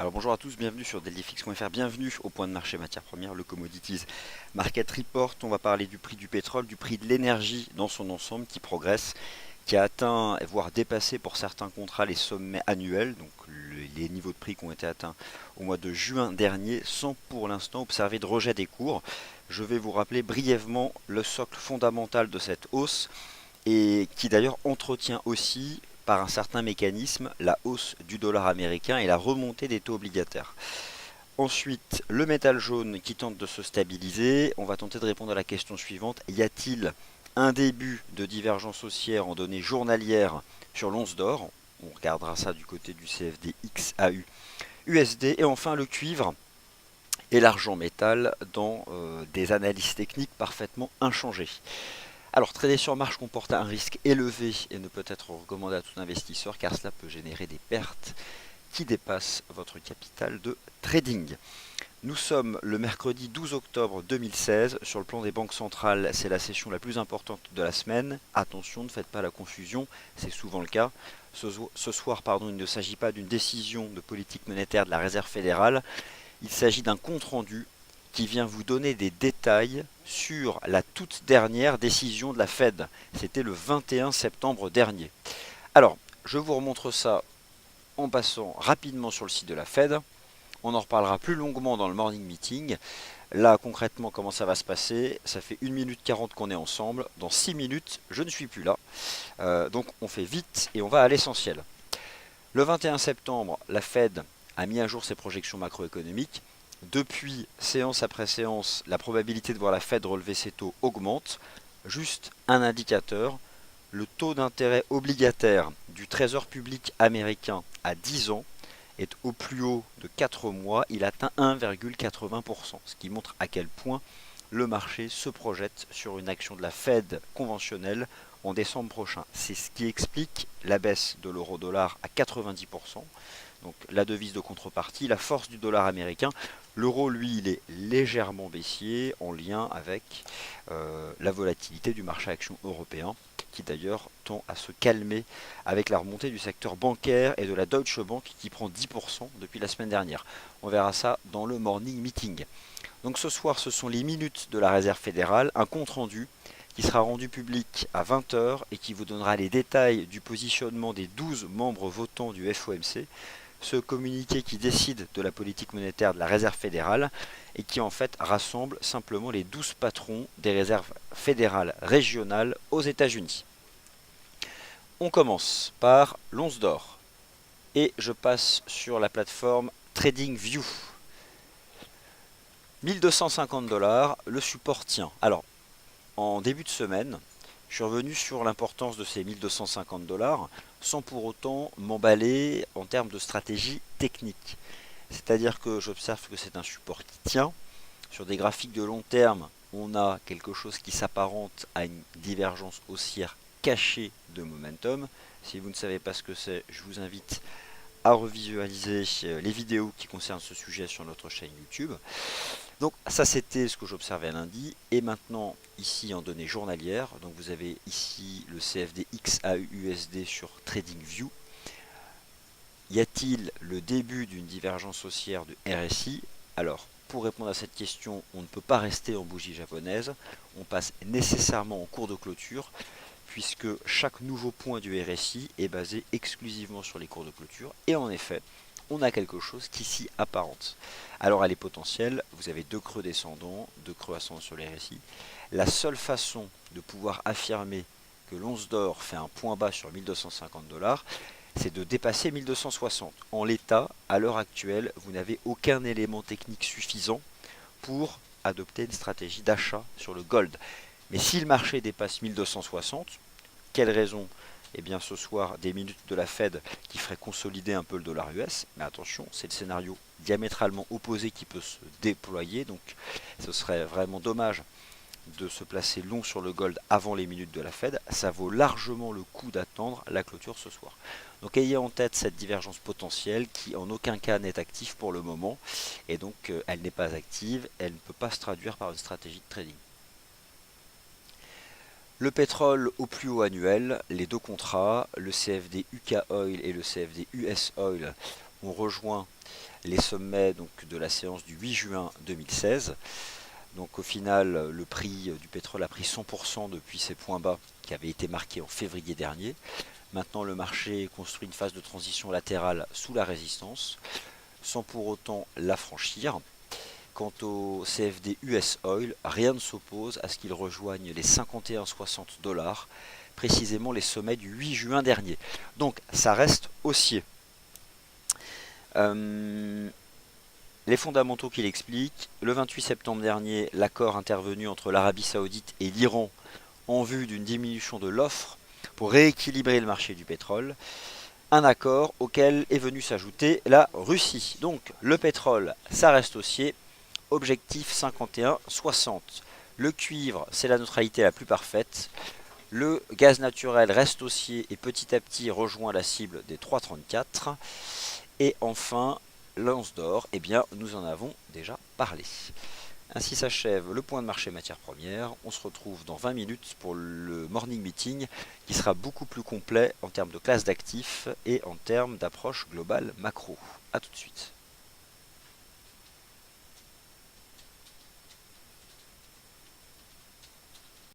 Alors bonjour à tous, bienvenue sur delifix.fr, bienvenue au point de marché matières premières, le Commodities Market Report. On va parler du prix du pétrole, du prix de l'énergie dans son ensemble qui progresse, qui a atteint, voire dépassé pour certains contrats les sommets annuels, donc les niveaux de prix qui ont été atteints au mois de juin dernier, sans pour l'instant observer de rejet des cours. Je vais vous rappeler brièvement le socle fondamental de cette hausse et qui d'ailleurs entretient aussi par un certain mécanisme la hausse du dollar américain et la remontée des taux obligataires. Ensuite, le métal jaune qui tente de se stabiliser. On va tenter de répondre à la question suivante. Y a-t-il un début de divergence haussière en données journalières sur l'once d'or? On regardera ça du côté du CFD XAU USD. Et enfin, le cuivre et l'argent métal dans des analyses techniques parfaitement inchangées. Alors, trader sur marge comporte un risque élevé et ne peut être recommandé à tout investisseur car cela peut générer des pertes qui dépassent votre capital de trading. Nous sommes le mercredi 12 octobre 2016. Sur le plan des banques centrales, c'est la session la plus importante de la semaine. Attention, ne faites pas la confusion, c'est souvent le cas. Ce soir, il ne s'agit pas d'une décision de politique monétaire de la Réserve fédérale. Il s'agit d'un compte-rendu qui vient vous donner des détails sur la toute dernière décision de la Fed. C'était le 21 septembre dernier. Alors, je vous remontre ça en passant rapidement sur le site de la Fed. On en reparlera plus longuement dans le morning meeting. Là, concrètement, comment ça va se passer? Ça fait 1 minute 40 qu'on est ensemble. Dans 6 minutes, je ne suis plus là. Donc, on fait vite et on va à l'essentiel. Le 21 septembre, la Fed a mis à jour ses projections macroéconomiques. Depuis, séance après séance, la probabilité de voir la Fed relever ses taux augmente. Juste un indicateur, le taux d'intérêt obligataire du Trésor public américain à 10 ans est au plus haut de 4 mois. Il atteint 1,80%, ce qui montre à quel point le marché se projette sur une action de la Fed conventionnelle en décembre prochain. C'est ce qui explique la baisse de l'euro-dollar à 90%. Donc la devise de contrepartie, la force du dollar américain. L'euro, lui, il est légèrement baissier en lien avec la volatilité du marché action européen, qui d'ailleurs tend à se calmer avec la remontée du secteur bancaire et de la Deutsche Bank qui prend 10% depuis la semaine dernière. On verra ça dans le morning meeting. Donc ce soir, ce sont les minutes de la Réserve fédérale, un compte-rendu qui sera rendu public à 20 h et qui vous donnera les détails du positionnement des 12 membres votants du FOMC, ce communiqué qui décide de la politique monétaire de la Réserve fédérale et qui en fait rassemble simplement les 12 patrons des réserves fédérales régionales aux États-Unis. On commence par l'once d'or et je passe sur la plateforme TradingView. 1250 $, le support tient. Alors, en début de semaine, je suis revenu sur l'importance de ces 1250 $ sans pour autant m'emballer en termes de stratégie technique. C'est-à-dire que j'observe que c'est un support qui tient. Sur des graphiques de long terme, on a quelque chose qui s'apparente à une divergence haussière cachée de momentum. Si vous ne savez pas ce que c'est, je vous invite à revisualiser les vidéos qui concernent ce sujet sur notre chaîne YouTube. Donc ça c'était ce que j'observais lundi et maintenant ici en données journalières, donc vous avez ici le CFD XAUUSD sur TradingView. Y a-t-il le début d'une divergence haussière de RSI? Alors pour répondre à cette question, on ne peut pas rester en bougie japonaise, on passe nécessairement en cours de clôture puisque chaque nouveau point du RSI est basé exclusivement sur les cours de clôture et en effet on a quelque chose qui s'y apparente. Alors elle est potentielle, vous avez deux creux descendants, deux creux ascendants sur les RSI. La seule façon de pouvoir affirmer que l'once d'or fait un point bas sur 1250 $, c'est de dépasser 1260. En l'état, à l'heure actuelle, vous n'avez aucun élément technique suffisant pour adopter une stratégie d'achat sur le gold. Mais si le marché dépasse 1260, quelle raison? Eh bien ce soir, des minutes de la Fed qui ferait consolider un peu le dollar US. Mais attention, c'est le scénario diamétralement opposé qui peut se déployer. Donc ce serait vraiment dommage de se placer long sur le gold avant les minutes de la Fed. Ça vaut largement le coup d'attendre la clôture ce soir. Donc ayez en tête cette divergence potentielle qui en aucun cas n'est active pour le moment. Et donc elle n'est pas active, elle ne peut pas se traduire par une stratégie de trading. Le pétrole au plus haut annuel, les deux contrats, le CFD UK Oil et le CFD US Oil, on rejoint les sommets donc, de la séance du 8 juin 2016. Donc au final, le prix du pétrole a pris 100% depuis ses points bas qui avaient été marqués en février dernier. Maintenant, le marché construit une phase de transition latérale sous la résistance, sans pour autant la franchir. Quant au CFD US Oil, rien ne s'oppose à ce qu'il rejoigne les 51,60 $, précisément les sommets du 8 juin dernier. Donc ça reste haussier. Les fondamentaux qu'il explique, le 28 septembre dernier, l'accord intervenu entre l'Arabie Saoudite et l'Iran en vue d'une diminution de l'offre pour rééquilibrer le marché du pétrole, un accord auquel est venu s'ajouter la Russie. Donc le pétrole, ça reste haussier, objectif 51,60. Le cuivre, c'est la neutralité la plus parfaite. Le gaz naturel reste haussier et petit à petit rejoint la cible des 3,34. Et enfin, l'once d'or, eh bien, nous en avons déjà parlé. Ainsi s'achève le point de marché matières premières. On se retrouve dans 20 minutes pour le morning meeting qui sera beaucoup plus complet en termes de classe d'actifs et en termes d'approche globale macro. A tout de suite.